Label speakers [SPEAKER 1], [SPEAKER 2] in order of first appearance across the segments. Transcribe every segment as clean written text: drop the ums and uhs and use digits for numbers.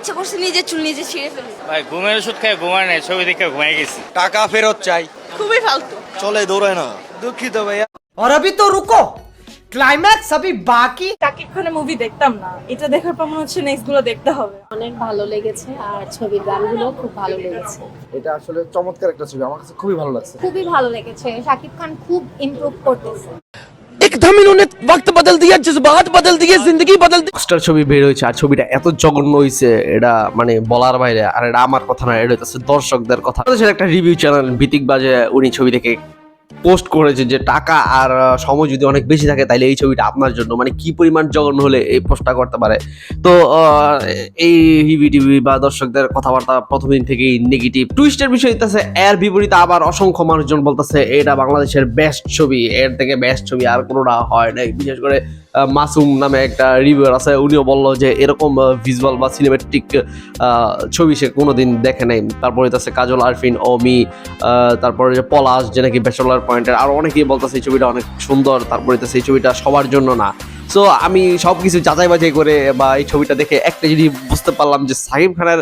[SPEAKER 1] ইচ্ছা করছে নিজের চুল নিজে ছিঁড়ে ফেলি।
[SPEAKER 2] ভাই ঘুমের ওষুধ খেয়ে ঘুমায় নাই, ছবি দেখে ঘুমাই গেছি।
[SPEAKER 3] টাকা ফেরত চাই।
[SPEAKER 1] খুবই ফালতু।
[SPEAKER 3] চলে দৌড়ায় না। দুঃখিত ভাইয়া।
[SPEAKER 4] और अभी तो रुको, क्लाइमैक्स अभी बाकी।
[SPEAKER 5] শাকিব খানের মুভি দেখতাম না, এটা দেখার পর মনে হচ্ছে নেক্সট গুলো দেখতে হবে।
[SPEAKER 6] অনেক ভালো লেগেছে আর ছবির গানগুলো খুব ভালো লেগেছে।
[SPEAKER 7] এটা আসলে চমৎকার একটা ছবি, আমার কাছে খুবই ভালো লাগছে।
[SPEAKER 6] খুবই ভালো লেগেছে, শাকিব খান খুব ইমপ্রুভ করতেছে।
[SPEAKER 8] एकदम इन्होंने वक्त बदल दिया, जज्बात बदल दिए, जिंदगी बदल दी। স্টার ছবি বের হয়েছে আর ছবিটা এত জঘন্য হয়েছে, এটা মানে বলার বাইরে। আর এটা আমার কথা না, এটা হচ্ছে দর্শকদের কথা। বাংলাদেশের একটা রিভিউ চ্যানেল ভিত্তিক বাজে উনি ছবি থেকে পোস্ট করেছে যে টাকা আর সময় যদি অনেক বেশি থাকে তাহলে এই ছবিটা আপনার জন্য। মানে কি পরিমাণ জঘন্য হলে এই পোস্টটা করতে পারে। তো এই হিভি টিভি বা দর্শকদের কথাবার্তা প্রথম দিন থেকেই নেগেটিভ। টুইস্টের বিষয় হইতেছে এর বিপরীতে আবার অসংখ্য মানুষজন বলতেছে এটা বাংলাদেশের বেস্ট ছবি, এর থেকে বেস্ট ছবি আর কোনোটা হয় নাই। বিশেষ করে মাসুম নামে একটা রিভিউয়ার আছে, উনিও বললো যে এরকম ভিজুয়াল বা সিনেমেটিক ছবি সে কোনোদিন দেখে নাই। তারপরে হইতেছে কাজল আরফিন, অমি, তারপরে যে পলাশ যে নাকি ব্যাচেলর পয়েন্টের, আর অনেকেই বলতেছে এই ছবিটা অনেক সুন্দর। তারপরে হইতেছে এই ছবিটা সবার জন্য না। সো আমি সব কিছু যাচাই বাছাই করে বা এই ছবিটা দেখে একটা জিনিস বুঝতে পারলাম যে সাকিব খানের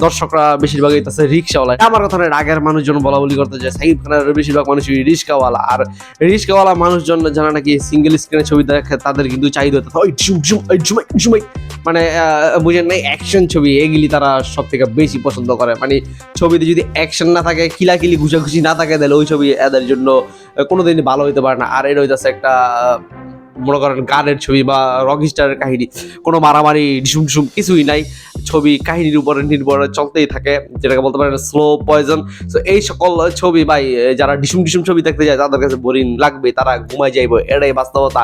[SPEAKER 8] দর্শকরা বেশিরভাগই হইতেছে রিক্সাওয়ালা। আমার কথা নয়, আগের মানুষজন বলা বলি করতে যে সাকিব খানের বেশিরভাগ মানুষই রিক্সাওয়ালা। আর রিক্সাওয়ালা মানুষজন যারা নাকি সিঙ্গেল স্ক্রিনে ছবি দেখে তাদের কিন্তু চাহিদা হতো মানে বুঝেন নাই, অ্যাকশন ছবি এগুলি তারা সব থেকে বেশি পছন্দ করে। মানে ছবিতে যদি অ্যাকশন না থাকে, খিলাখিলি ঘুষাঘুষি না থাকে, তাহলে ওই ছবি এদের জন্য কোনোদিনই ভালো হইতে পারে না। আর এটা হইতেছে একটা মনে করেন গানের ছবি বা রকস্টারের কাহিনী, কোনো মারামারি ঢিসুম ঢিসুম কিছুই নাই। ছবি কাহিনীর উপরে নির্ভর চলতেই থাকে, যেটাকে বলতে পারেন স্লো পয়জন। তো এই সকল ছবি ভাই যারা ঢিসুম ঢিসুম ছবি দেখতে যায় তাদের কাছে বোরিং লাগবে, তারা ঘুমায় যাইব, এটাই বাস্তবতা।